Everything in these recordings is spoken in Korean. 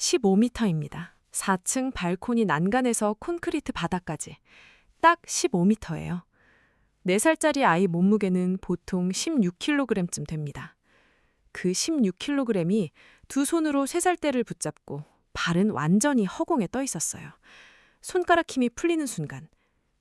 15m입니다. 4층 발코니 난간에서 콘크리트 바닥까지 딱 15m예요. 4살짜리 아이 몸무게는 보통 16kg쯤 됩니다. 그 16kg이 두 손으로 쇠살대를 붙잡고 발은 완전히 허공에 떠 있었어요. 손가락 힘이 풀리는 순간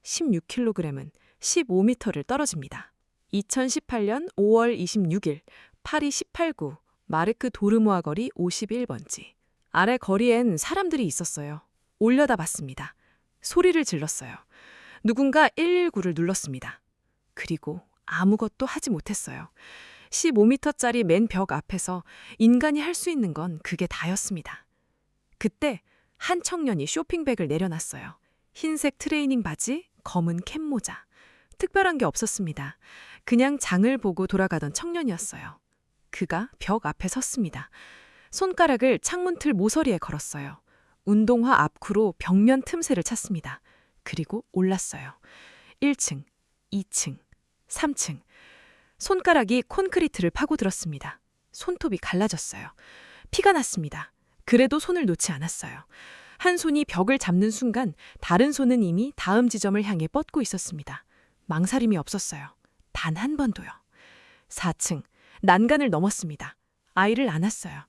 16kg은 15m를 떨어집니다. 2018년 5월 26일 파리 18구 마르크 도르모아 거리 51번지. 아래 거리엔 사람들이 있었어요. 올려다봤습니다. 소리를 질렀어요. 누군가 119를 눌렀습니다. 그리고 아무것도 하지 못했어요. 15m짜리 맨 벽 앞에서 인간이 할 수 있는 건 그게 다였습니다. 그때 한 청년이 쇼핑백을 내려놨어요. 흰색 트레이닝 바지, 검은 캡모자. 특별한 게 없었습니다. 그냥 장을 보고 돌아가던 청년이었어요. 그가 벽 앞에 섰습니다. 손가락을 창문틀 모서리에 걸었어요. 운동화 앞구로 벽면 틈새를 찾습니다. 그리고 올랐어요. 1층, 2층, 3층. 손가락이 콘크리트를 파고들었습니다. 손톱이 갈라졌어요. 피가 났습니다. 그래도 손을 놓지 않았어요. 한 손이 벽을 잡는 순간 다른 손은 이미 다음 지점을 향해 뻗고 있었습니다. 망설임이 없었어요. 단 한 번도요. 4층, 난간을 넘었습니다. 아이를 안았어요.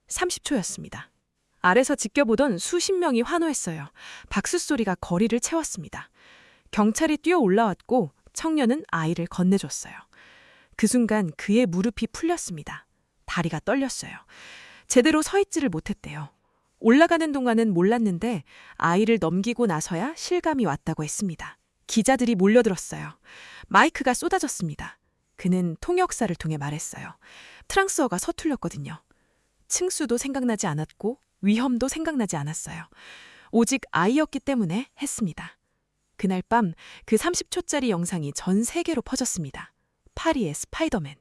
30초였습니다. 아래서 지켜보던 수십 명이 환호했어요. 박수 소리가 거리를 채웠습니다. 경찰이 뛰어 올라왔고 청년은 아이를 건네줬어요. 그 순간 그의 무릎이 풀렸습니다. 다리가 떨렸어요. 제대로 서 있지를 못했대요. 올라가는 동안은 몰랐는데 아이를 넘기고 나서야 실감이 왔다고 했습니다. 기자들이 몰려들었어요. 마이크가 쏟아졌습니다. 그는 통역사를 통해 말했어요. 프랑스어가 서툴렸거든요. 층수도 생각나지 않았고 위험도 생각나지 않았어요. 오직 아이였기 때문에 했습니다. 그날 밤 그 30초짜리 영상이 전 세계로 퍼졌습니다. 파리의 스파이더맨.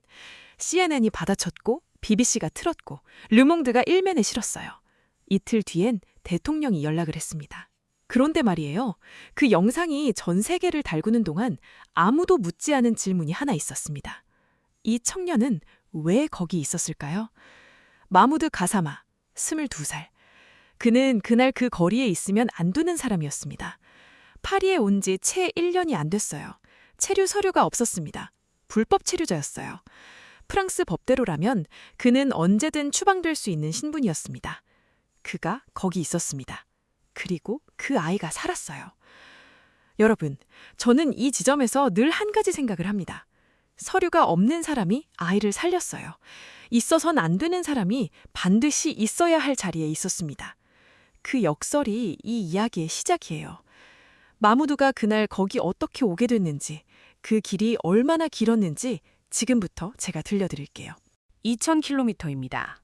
CNN이 받아쳤고 BBC가 틀었고 르몽드가 일면에 실었어요. 이틀 뒤엔 대통령이 연락을 했습니다. 그런데 말이에요. 그 영상이 전 세계를 달구는 동안 아무도 묻지 않은 질문이 하나 있었습니다. 이 청년은 왜 거기 있었을까요? 마무드 가사마, 22살. 그는 그날 그 거리에 있으면 안 되는 사람이었습니다. 파리에 온 지 채 1년이 안 됐어요. 체류 서류가 없었습니다. 불법 체류자였어요. 프랑스 법대로라면 그는 언제든 추방될 수 있는 신분이었습니다. 그가 거기 있었습니다. 그리고 그 아이가 살았어요. 여러분, 저는 이 지점에서 늘 한 가지 생각을 합니다. 서류가 없는 사람이 아이를 살렸어요. 있어선 안 되는 사람이 반드시 있어야 할 자리에 있었습니다. 그 역설이 이 이야기의 시작이에요. 마무드가 그날 거기 어떻게 오게 됐는지, 그 길이 얼마나 길었는지 지금부터 제가 들려드릴게요. 2000km입니다.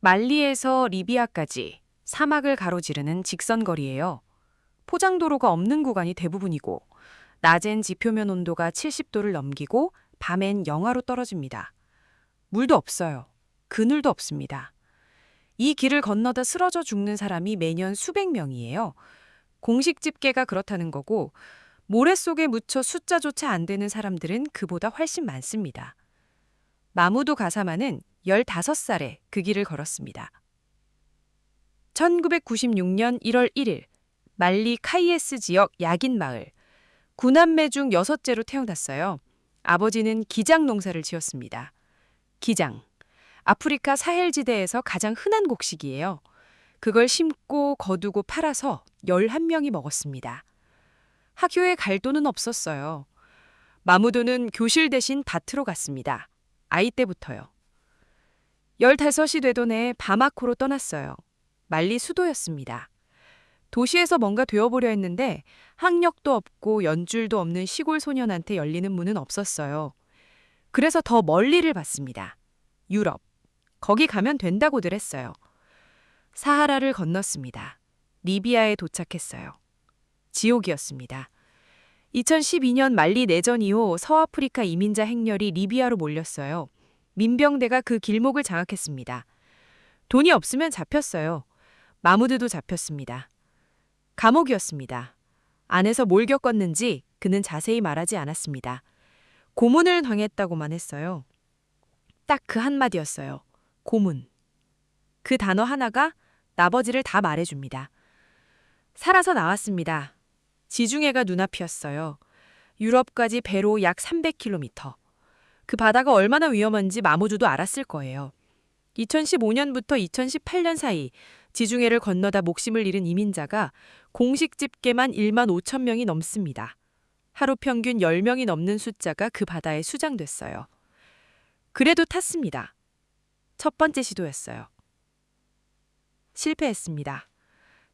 말리에서 리비아까지 사막을 가로지르는 직선거리예요. 포장도로가 없는 구간이 대부분이고 낮엔 지표면 온도가 70도를 넘기고 밤엔 영하로 떨어집니다. 물도 없어요. 그늘도 없습니다. 이 길을 건너다 쓰러져 죽는 사람이 매년 수백 명이에요. 공식 집계가 그렇다는 거고 모래 속에 묻혀 숫자조차 안 되는 사람들은 그보다 훨씬 많습니다. 마무두 가사마는 15살에 그 길을 걸었습니다. 1996년 1월 1일 말리 카이에스 지역 야긴 마을. 9남매 중 6째로 태어났어요. 아버지는 기장 농사를 지었습니다. 기장. 아프리카 사헬지대에서 가장 흔한 곡식이에요. 그걸 심고 거두고 팔아서 11명이 먹었습니다. 학교에 갈 돈은 없었어요. 마무두는 교실 대신 밭으로 갔습니다. 아이 때부터요. 15이 되던 해 바마코로 떠났어요. 말리 수도였습니다. 도시에서 뭔가 되어보려 했는데 학력도 없고 연줄도 없는 시골 소년한테 열리는 문은 없었어요. 그래서 더 멀리를 봤습니다. 유럽. 거기 가면 된다고들 했어요. 사하라를 건넜습니다. 리비아에 도착했어요. 지옥이었습니다. 2012년 말리 내전 이후 서아프리카 이민자 행렬이 리비아로 몰렸어요. 민병대가 그 길목을 장악했습니다. 돈이 없으면 잡혔어요. 마무드도 잡혔습니다. 감옥이었습니다. 안에서 뭘 겪었는지 그는 자세히 말하지 않았습니다. 고문을 당했다고만 했어요. 딱 그 한마디였어요. 고문. 그 단어 하나가 나머지를 다 말해줍니다. 살아서 나왔습니다. 지중해가 눈앞이었어요. 유럽까지 배로 약 300km. 그 바다가 얼마나 위험한지 마모두도 알았을 거예요. 2015년부터 2018년 사이 지중해를 건너다 목숨을 잃은 이민자가 공식 집계만 1만 5천 명이 넘습니다. 하루 평균 10명이 넘는 숫자가 그 바다에 수장됐어요. 그래도 탔습니다. 첫 번째 시도였어요. 실패했습니다.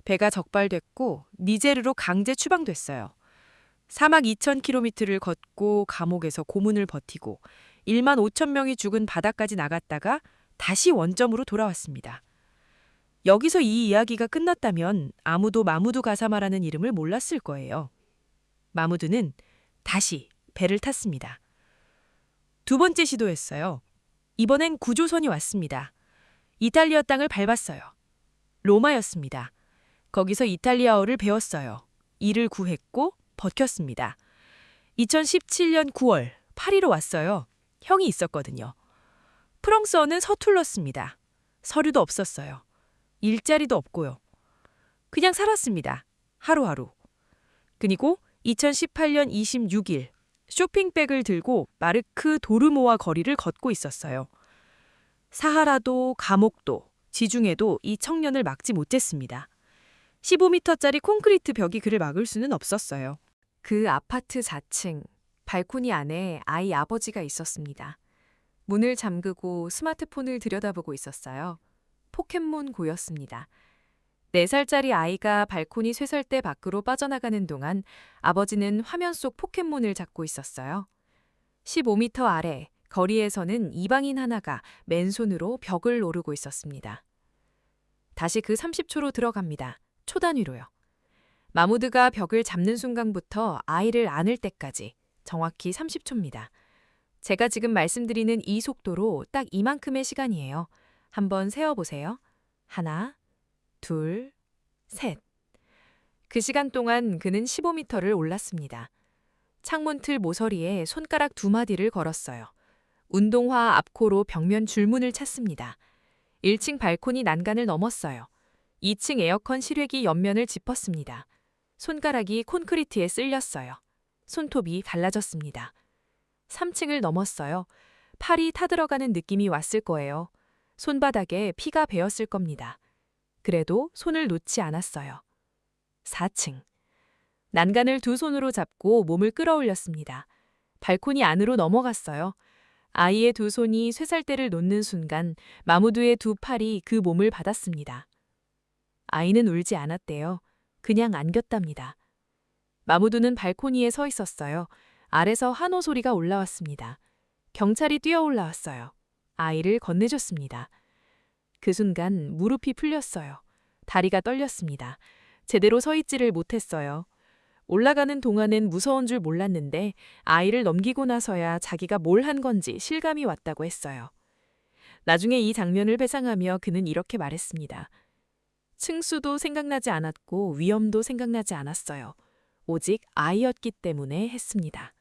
배가 적발됐고 니제르로 강제 추방됐어요. 사막 2,000km를 걷고 감옥에서 고문을 버티고 1만 5천 명이 죽은 바다까지 나갔다가 다시 원점으로 돌아왔습니다. 여기서 이 이야기가 끝났다면 아무도 마무두 가사마라는 이름을 몰랐을 거예요. 마무두는 다시 배를 탔습니다. 두 번째 시도였어요. 이번엔 구조선이 왔습니다. 이탈리아 땅을 밟았어요. 로마였습니다. 거기서 이탈리아어를 배웠어요. 일을 구했고 버텼습니다. 2017년 9월 파리로 왔어요. 형이 있었거든요. 프랑스어는 서툴렀습니다. 서류도 없었어요. 일자리도 없고요. 그냥 살았습니다. 하루하루. 그리고 2018년 26일 쇼핑백을 들고 마르크 도르모아 거리를 걷고 있었어요. 사하라도 감옥도 지중해도 이 청년을 막지 못했습니다. 15m짜리 콘크리트 벽이 그를 막을 수는 없었어요. 그 아파트 4층 발코니 안에 아이 아버지가 있었습니다. 문을 잠그고 스마트폰을 들여다보고 있었어요. 포켓몬고였습니다. 4살짜리 아이가 발코니 쇠설대 밖으로 빠져나가는 동안 아버지는 화면 속 포켓몬을 잡고 있었어요. 15m 아래 거리에서는 이방인 하나가 맨손으로 벽을 오르고 있었습니다. 다시 그 30초로 들어갑니다. 초단위로요. 마무드가 벽을 잡는 순간부터 아이를 안을 때까지 정확히 30초입니다. 제가 지금 말씀드리는 이 속도로 딱 이만큼의 시간이에요. 한번 세어보세요. 하나, 둘, 셋. 그 시간 동안 그는 15m를 올랐습니다. 창문틀 모서리에 손가락 2마디를 걸었어요. 운동화 앞코로 벽면 줄문을 찾습니다. 1층 발코니 난간을 넘었어요. 2층 에어컨 실외기 옆면을 짚었습니다. 손가락이 콘크리트에 쓸렸어요. 손톱이 갈라졌습니다. 3층을 넘었어요. 팔이 타들어가는 느낌이 왔을 거예요. 손바닥에 피가 배었을 겁니다. 그래도 손을 놓지 않았어요. 4층. 난간을 2손으로 잡고 몸을 끌어올렸습니다. 발코니 안으로 넘어갔어요. 아이의 2손이 쇠살대를 놓는 순간 마무두의 2팔이 그 몸을 받았습니다. 아이는 울지 않았대요. 그냥 안겼답니다. 마무두는 발코니에 서 있었어요. 아래서 한호 소리가 올라왔습니다. 경찰이 뛰어 올라왔어요. 아이를 건네줬습니다. 그 순간 무릎이 풀렸어요. 다리가 떨렸습니다. 제대로 서 있지를 못했어요. 올라가는 동안엔 무서운 줄 몰랐는데 아이를 넘기고 나서야 자기가 뭘 한 건지 실감이 왔다고 했어요. 나중에 이 장면을 회상하며 그는 이렇게 말했습니다. 층수도 생각나지 않았고 위험도 생각나지 않았어요. 오직 아이였기 때문에 했습니다.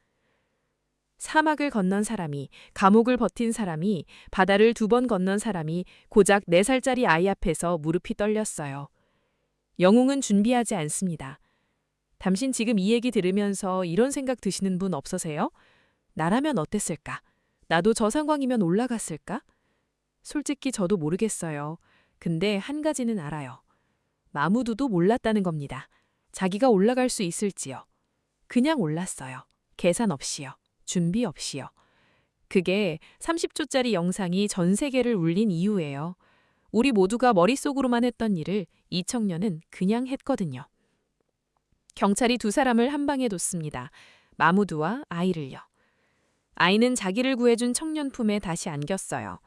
사막을 건넌 사람이, 감옥을 버틴 사람이, 바다를 2번 건넌 사람이 고작 4살짜리 아이 앞에서 무릎이 떨렸어요. 영웅은 준비하지 않습니다. 당신 지금 이 얘기 들으면서 이런 생각 드시는 분 없으세요? 나라면 어땠을까? 나도 저 상황이면 올라갔을까? 솔직히 저도 모르겠어요. 근데 한 가지는 알아요. 마무두도 몰랐다는 겁니다. 자기가 올라갈 수 있을지요. 그냥 올랐어요. 계산 없이요. 준비 없이요. 그게 30초짜리 영상이 전 세계를 울린 이유예요. 우리 모두가 머릿속으로만 했던 일을 이 청년은 그냥 했거든요. 경찰이 2사람을 한 방에 뒀습니다. 마무두와 아이를요. 아이는 자기를 구해준 청년 품에 다시 안겼어요.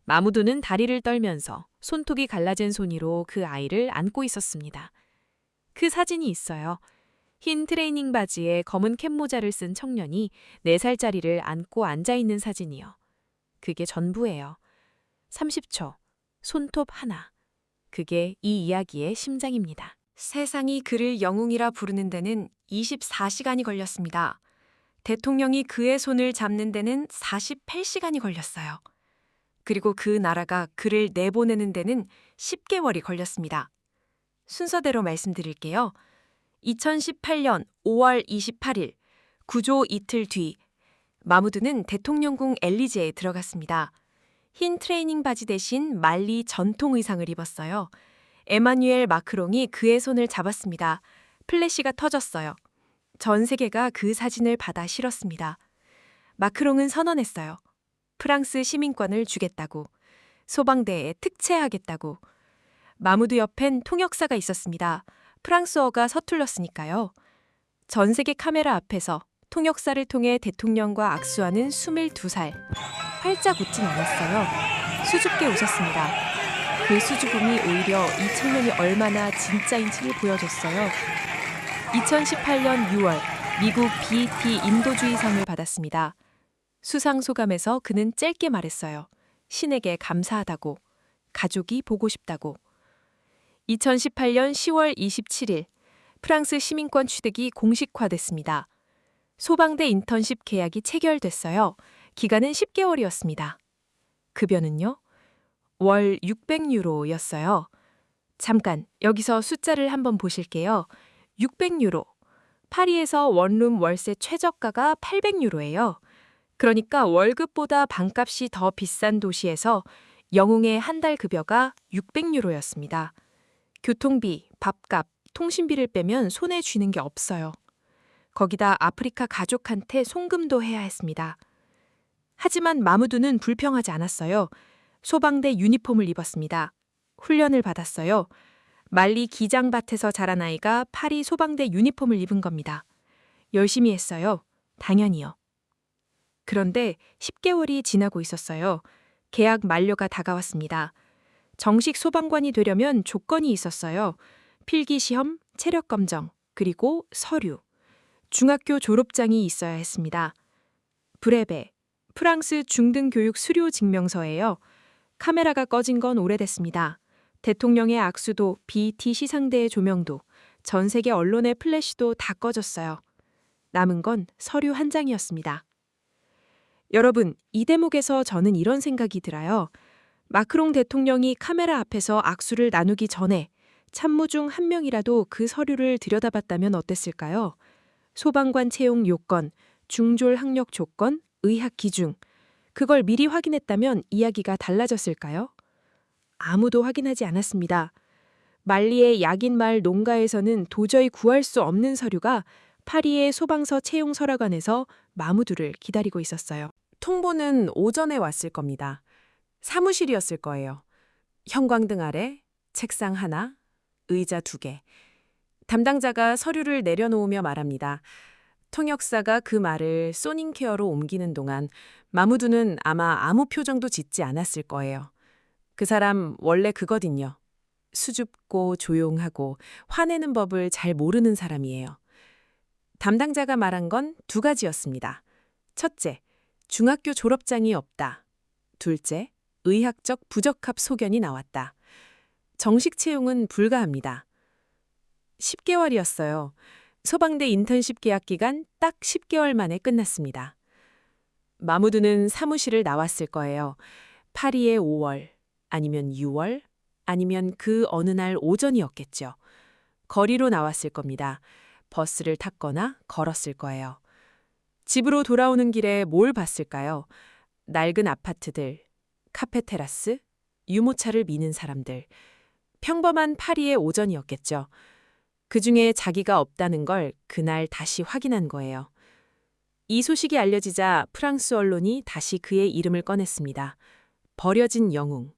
마무두는 다리를 떨면서 손톱이 갈라진 손으로 그 아이를 안고 있었습니다. 그 사진이 있어요. 흰 트레이닝 바지에 검은 캡모자를 쓴 청년이 4살짜리를 안고 앉아있는 사진이요. 그게 전부예요. 30초, 손톱 하나. 그게 이 이야기의 심장입니다. 세상이 그를 영웅이라 부르는 데는 24시간이 걸렸습니다. 대통령이 그의 손을 잡는 데는 48시간이 걸렸어요. 그리고 그 나라가 그를 내보내는 데는 10개월이 걸렸습니다. 순서대로 말씀드릴게요. 2018년 5월 28일, 구조 이틀 뒤, 마무드는 대통령궁 엘리제에 들어갔습니다. 흰 트레이닝 바지 대신 말리 전통 의상을 입었어요. 에마뉴엘 마크롱이 그의 손을 잡았습니다. 플래시가 터졌어요. 전 세계가 그 사진을 받아 실었습니다. 마크롱은 선언했어요. 프랑스 시민권을 주겠다고. 소방대에 특채하겠다고. 마무드 옆엔 통역사가 있었습니다. 프랑스어가 서툴렀으니까요. 전 세계 카메라 앞에서 통역사를 통해 대통령과 악수하는 22살. 활짝 웃진 않았어요. 수줍게 웃었습니다. 그 수줍음이 오히려 이 청년이 얼마나 진짜인지를 보여줬어요. 2018년 6월 미국 BET 인도주의상을 받았습니다. 수상 소감에서 그는 짧게 말했어요. 신에게 감사하다고, 가족이 보고 싶다고. 2018년 10월 27일 프랑스 시민권 취득이 공식화됐습니다. 소방대 인턴십 계약이 체결됐어요. 기간은 10개월이었습니다. 급여는요? 월 600유로였어요. 잠깐 여기서 숫자를 한번 보실게요. 600유로. 파리에서 원룸 월세 최저가가 800유로예요. 그러니까 월급보다 방값이 더 비싼 도시에서 영웅의 한 달 급여가 600유로였습니다. 교통비, 밥값, 통신비를 빼면 손에 쥐는 게 없어요. 거기다 아프리카 가족한테 송금도 해야 했습니다. 하지만 마무드는 불평하지 않았어요. 소방대 유니폼을 입었습니다. 훈련을 받았어요. 말리 기장밭에서 자란 아이가 파리 소방대 유니폼을 입은 겁니다. 열심히 했어요. 당연히요. 그런데 10개월이 지나고 있었어요. 계약 만료가 다가왔습니다. 정식 소방관이 되려면 조건이 있었어요. 필기시험, 체력검정, 그리고 서류. 중학교 졸업장이 있어야 했습니다. 브레베, 프랑스 중등교육 수료 증명서예요. 카메라가 꺼진 건 오래됐습니다. 대통령의 악수도, BET 시상대의 조명도, 전 세계 언론의 플래시도 다 꺼졌어요. 남은 건 서류 한 장이었습니다. 여러분, 이 대목에서 저는 이런 생각이 들어요. 마크롱 대통령이 카메라 앞에서 악수를 나누기 전에 참모 중 한 명이라도 그 서류를 들여다봤다면 어땠을까요? 소방관 채용 요건, 중졸 학력 조건, 의학 기준. 그걸 미리 확인했다면 이야기가 달라졌을까요? 아무도 확인하지 않았습니다. 말리의 약인마을 농가에서는 도저히 구할 수 없는 서류가 파리의 소방서 채용 서랍관에서 마무드를 기다리고 있었어요. 통보는 오전에 왔을 겁니다. 사무실이었을 거예요. 형광등 아래 책상 하나, 의자 2개. 담당자가 서류를 내려놓으며 말합니다. 통역사가 그 말을 소닝케어로 옮기는 동안 마무드는 아마 아무 표정도 짓지 않았을 거예요. 그 사람 원래 그거든요. 수줍고 조용하고 화내는 법을 잘 모르는 사람이에요. 담당자가 말한 건 2가지였습니다. 첫째, 중학교 졸업장이 없다. 둘째, 의학적 부적합 소견이 나왔다. 정식 채용은 불가합니다. 10개월이었어요. 소방대 인턴십 계약 기간 딱 10개월 만에 끝났습니다. 마무드는 사무실을 나왔을 거예요. 파리의 5월, 아니면 6월, 아니면 그 어느 날 오전이었겠죠. 거리로 나왔을 겁니다. 버스를 탔거나 걸었을 거예요. 집으로 돌아오는 길에 뭘 봤을까요? 낡은 아파트들, 카페테라스, 유모차를 미는 사람들. 평범한 파리의 오전이었겠죠. 그중에 자기가 없다는 걸 그날 다시 확인한 거예요. 이 소식이 알려지자 프랑스 언론이 다시 그의 이름을 꺼냈습니다. 버려진 영웅.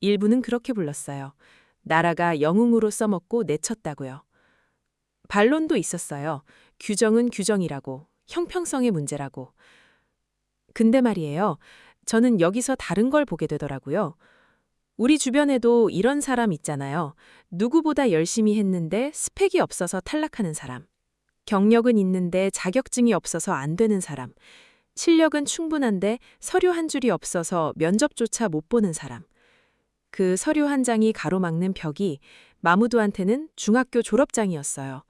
일부는 그렇게 불렀어요. 나라가 영웅으로 써먹고 내쳤다고요. 반론도 있었어요. 규정은 규정이라고, 형평성의 문제라고. 근데 말이에요. 저는 여기서 다른 걸 보게 되더라고요. 우리 주변에도 이런 사람 있잖아요. 누구보다 열심히 했는데 스펙이 없어서 탈락하는 사람. 경력은 있는데 자격증이 없어서 안 되는 사람. 실력은 충분한데 서류 한 줄이 없어서 면접조차 못 보는 사람. 그 서류 한 장이 가로막는 벽이 마무드한테는 중학교 졸업장이었어요.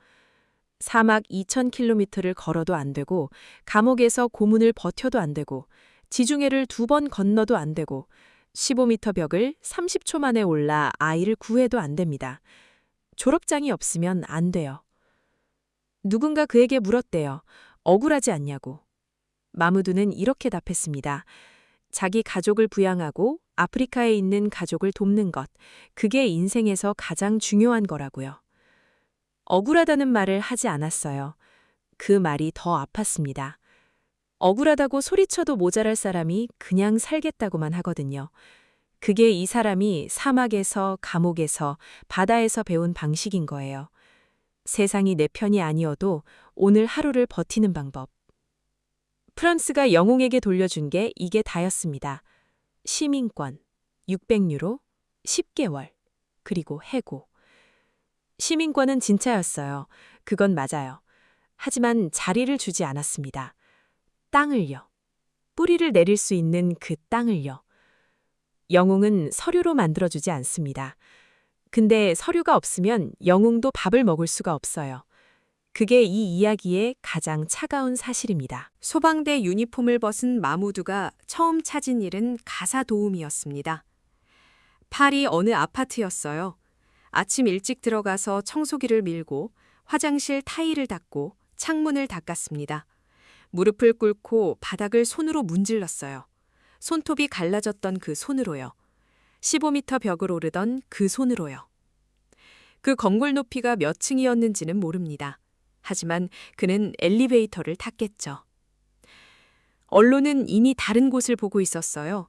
사막 2000km를 걸어도 안 되고 감옥에서 고문을 버텨도 안 되고 지중해를 2번 건너도 안 되고 15m 벽을 30초 만에 올라 아이를 구해도 안 됩니다. 졸업장이 없으면 안 돼요. 누군가 그에게 물었대요. 억울하지 않냐고. 마무드는 이렇게 답했습니다. 자기 가족을 부양하고 아프리카에 있는 가족을 돕는 것, 그게 인생에서 가장 중요한 거라고요. 억울하다는 말을 하지 않았어요. 그 말이 더 아팠습니다. 억울하다고 소리쳐도 모자랄 사람이 그냥 살겠다고만 하거든요. 그게 이 사람이 사막에서, 감옥에서, 바다에서 배운 방식인 거예요. 세상이 내 편이 아니어도 오늘 하루를 버티는 방법. 프랑스가 영웅에게 돌려준 게 이게 다였습니다. 시민권, 600유로, 10개월, 그리고 해고. 시민권은 진짜였어요. 그건 맞아요. 하지만 자리를 주지 않았습니다. 땅을요. 뿌리를 내릴 수 있는 그 땅을요. 영웅은 서류로 만들어주지 않습니다. 근데 서류가 없으면 영웅도 밥을 먹을 수가 없어요. 그게 이 이야기의 가장 차가운 사실입니다. 소방대 유니폼을 벗은 마무드가 처음 찾은 일은 가사 도우미였습니다. 파리 어느 아파트였어요. 아침 일찍 들어가서 청소기를 밀고 화장실 타일을 닦고 창문을 닦았습니다. 무릎을 꿇고 바닥을 손으로 문질렀어요. 손톱이 갈라졌던 그 손으로요. 15m 벽을 오르던 그 손으로요. 그 건물 높이가 몇 층이었는지는 모릅니다. 하지만 그는 엘리베이터를 탔겠죠. 언론은 이미 다른 곳을 보고 있었어요.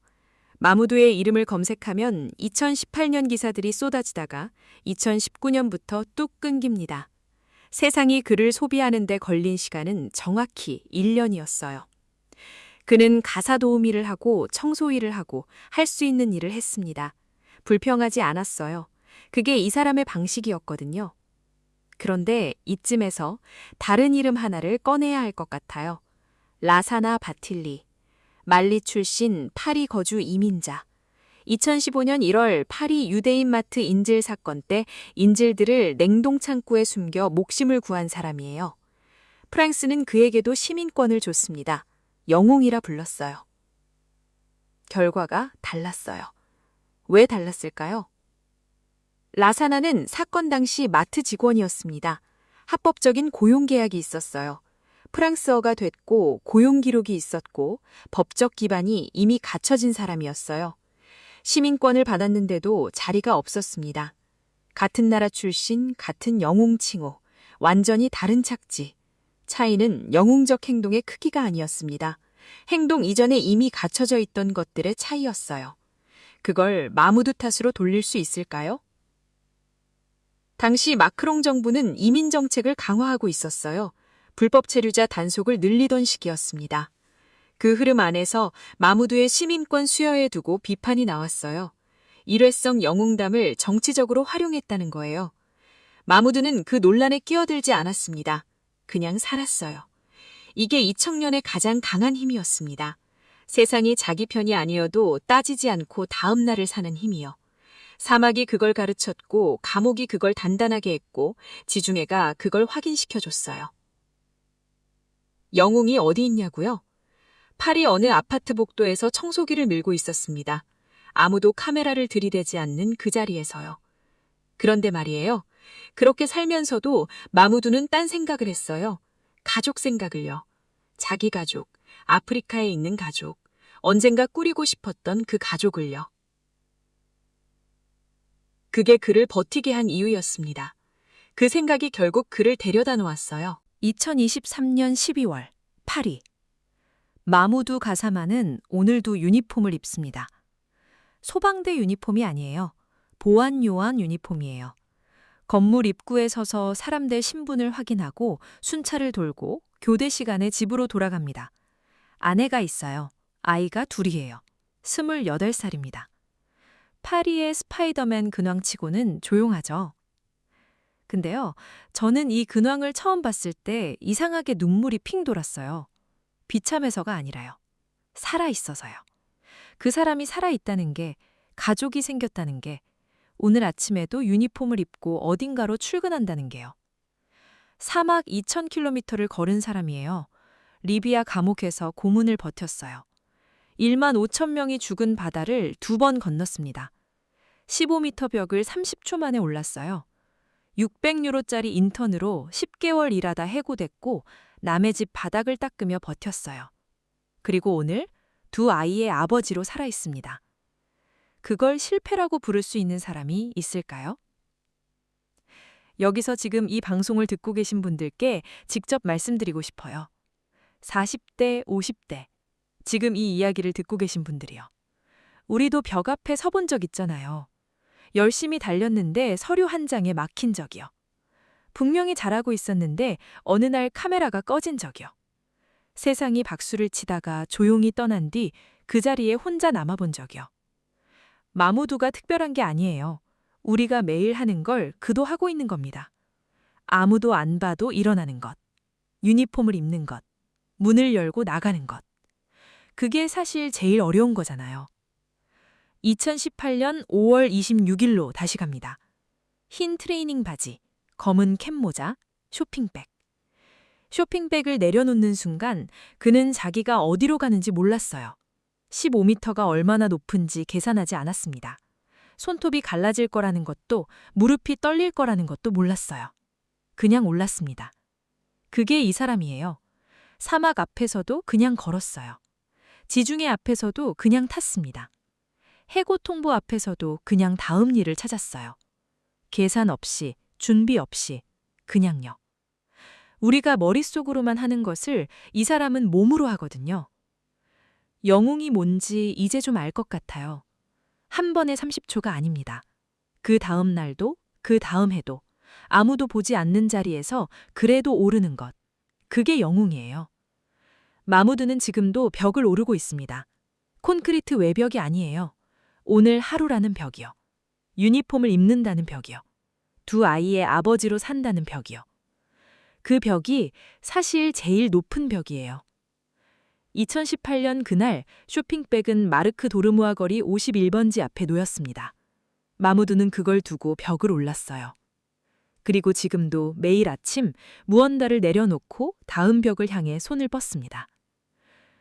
마무드의 이름을 검색하면 2018년 기사들이 쏟아지다가 2019년부터 뚝 끊깁니다. 세상이 그를 소비하는 데 걸린 시간은 정확히 1년이었어요. 그는 가사 도우미를 하고 청소 일을 하고 할 수 있는 일을 했습니다. 불평하지 않았어요. 그게 이 사람의 방식이었거든요. 그런데 이쯤에서 다른 이름 하나를 꺼내야 할 것 같아요. 라사나 바틸리, 말리 출신 파리 거주 이민자. 2015년 1월 파리 유대인 마트 인질 사건 때 인질들을 냉동 창고에 숨겨 목숨을 구한 사람이에요. 프랑스는 그에게도 시민권을 줬습니다. 영웅이라 불렀어요. 결과가 달랐어요. 왜 달랐을까요? 라사나는 사건 당시 마트 직원이었습니다. 합법적인 고용계약이 있었어요. 프랑스어가 됐고 고용 기록이 있었고 법적 기반이 이미 갖춰진 사람이었어요. 시민권을 받았는데도 자리가 없었습니다. 같은 나라 출신, 같은 영웅 칭호, 완전히 다른 착지. 차이는 영웅적 행동의 크기가 아니었습니다. 행동 이전에 이미 갖춰져 있던 것들의 차이였어요. 그걸 마무드 탓으로 돌릴 수 있을까요? 당시 마크롱 정부는 이민 정책을 강화하고 있었어요. 불법 체류자 단속을 늘리던 시기였습니다. 그 흐름 안에서 마무드의 시민권 수여에 두고 비판이 나왔어요. 일회성 영웅담을 정치적으로 활용했다는 거예요. 마무드는 그 논란에 끼어들지 않았습니다. 그냥 살았어요. 이게 이 청년의 가장 강한 힘이었습니다. 세상이 자기 편이 아니어도 따지지 않고 다음 날을 사는 힘이요. 사막이 그걸 가르쳤고 감옥이 그걸 단단하게 했고 지중해가 그걸 확인시켜줬어요. 영웅이 어디 있냐고요? 파리 어느 아파트 복도에서 청소기를 밀고 있었습니다. 아무도 카메라를 들이대지 않는 그 자리에서요. 그런데 말이에요. 그렇게 살면서도 마무드는 딴 생각을 했어요. 가족 생각을요. 자기 가족, 아프리카에 있는 가족, 언젠가 꾸리고 싶었던 그 가족을요. 그게 그를 버티게 한 이유였습니다. 그 생각이 결국 그를 데려다 놓았어요. 2023년 12월, 파리. 마무두 가사마는 오늘도 유니폼을 입습니다. 소방대 유니폼이 아니에요. 보안요원 유니폼이에요. 건물 입구에 서서 사람들 신분을 확인하고 순찰을 돌고 교대 시간에 집으로 돌아갑니다. 아내가 있어요. 아이가 둘이에요. 28살입니다. 파리의 스파이더맨 근황치고는 조용하죠. 근데요, 저는 이 근황을 처음 봤을 때 이상하게 눈물이 핑 돌았어요. 비참해서가 아니라요. 살아있어서요. 그 사람이 살아있다는 게, 가족이 생겼다는 게, 오늘 아침에도 유니폼을 입고 어딘가로 출근한다는 게요. 사막 2000km를 걸은 사람이에요. 리비아 감옥에서 고문을 버텼어요. 1만 5천 명이 죽은 바다를 2번 건넜습니다. 15m 벽을 30초 만에 올랐어요. 600유로짜리 인턴으로 10개월 일하다 해고됐고 남의 집 바닥을 닦으며 버텼어요. 그리고 오늘 2 아이의 아버지로 살아 있습니다. 그걸 실패라고 부를 수 있는 사람이 있을까요? 여기서 지금 이 방송을 듣고 계신 분들께 직접 말씀드리고 싶어요. 40대, 50대, 지금 이 이야기를 듣고 계신 분들이요. 우리도 벽 앞에 서본 적 있잖아요. 열심히 달렸는데 서류 한 장에 막힌 적이요. 분명히 잘하고 있었는데 어느 날 카메라가 꺼진 적이요. 세상이 박수를 치다가 조용히 떠난 뒤 그 자리에 혼자 남아본 적이요. 마무두가 특별한 게 아니에요. 우리가 매일 하는 걸 그도 하고 있는 겁니다. 아무도 안 봐도 일어나는 것, 유니폼을 입는 것, 문을 열고 나가는 것. 그게 사실 제일 어려운 거잖아요. 2018년 5월 26일로 다시 갑니다. 흰 트레이닝 바지, 검은 캡 모자, 쇼핑백. 쇼핑백을 내려놓는 순간 그는 자기가 어디로 가는지 몰랐어요. 15m가 얼마나 높은지 계산하지 않았습니다. 손톱이 갈라질 거라는 것도 무릎이 떨릴 거라는 것도 몰랐어요. 그냥 올랐습니다. 그게 이 사람이에요. 사막 앞에서도 그냥 걸었어요. 지중해 앞에서도 그냥 탔습니다. 해고 통보 앞에서도 그냥 다음 일을 찾았어요. 계산 없이, 준비 없이, 그냥요. 우리가 머릿속으로만 하는 것을 이 사람은 몸으로 하거든요. 영웅이 뭔지 이제 좀 알 것 같아요. 한 번에 30초가 아닙니다. 그 다음 날도, 그 다음 해도, 아무도 보지 않는 자리에서 그래도 오르는 것. 그게 영웅이에요. 마무드는 지금도 벽을 오르고 있습니다. 콘크리트 외벽이 아니에요. 오늘 하루라는 벽이요. 유니폼을 입는다는 벽이요. 2 아이의 아버지로 산다는 벽이요. 그 벽이 사실 제일 높은 벽이에요. 2018년 그날 쇼핑백은 마르크 도르무아 거리 51번지 앞에 놓였습니다. 마무드는 그걸 두고 벽을 올랐어요. 그리고 지금도 매일 아침 무언가를 내려놓고 다음 벽을 향해 손을 뻗습니다.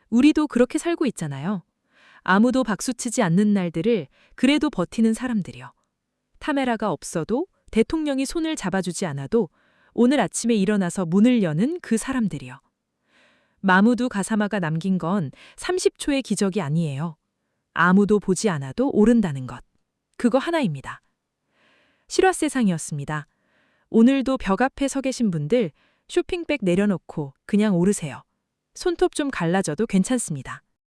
우리도 그렇게 살고 있잖아요. 아무도 박수치지 않는 날들을 그래도 버티는 사람들이요. 카메라가 없어도 대통령이 손을 잡아주지 않아도 오늘 아침에 일어나서 문을 여는 그 사람들이요. 마무두 가사마가 남긴 건 30초의 기적이 아니에요. 아무도 보지 않아도 오른다는 것. 그거 하나입니다. 실화 세상이었습니다. 오늘도 벽 앞에 서 계신 분들 쇼핑백 내려놓고 그냥 오르세요. 손톱 좀 갈라져도 괜찮습니다.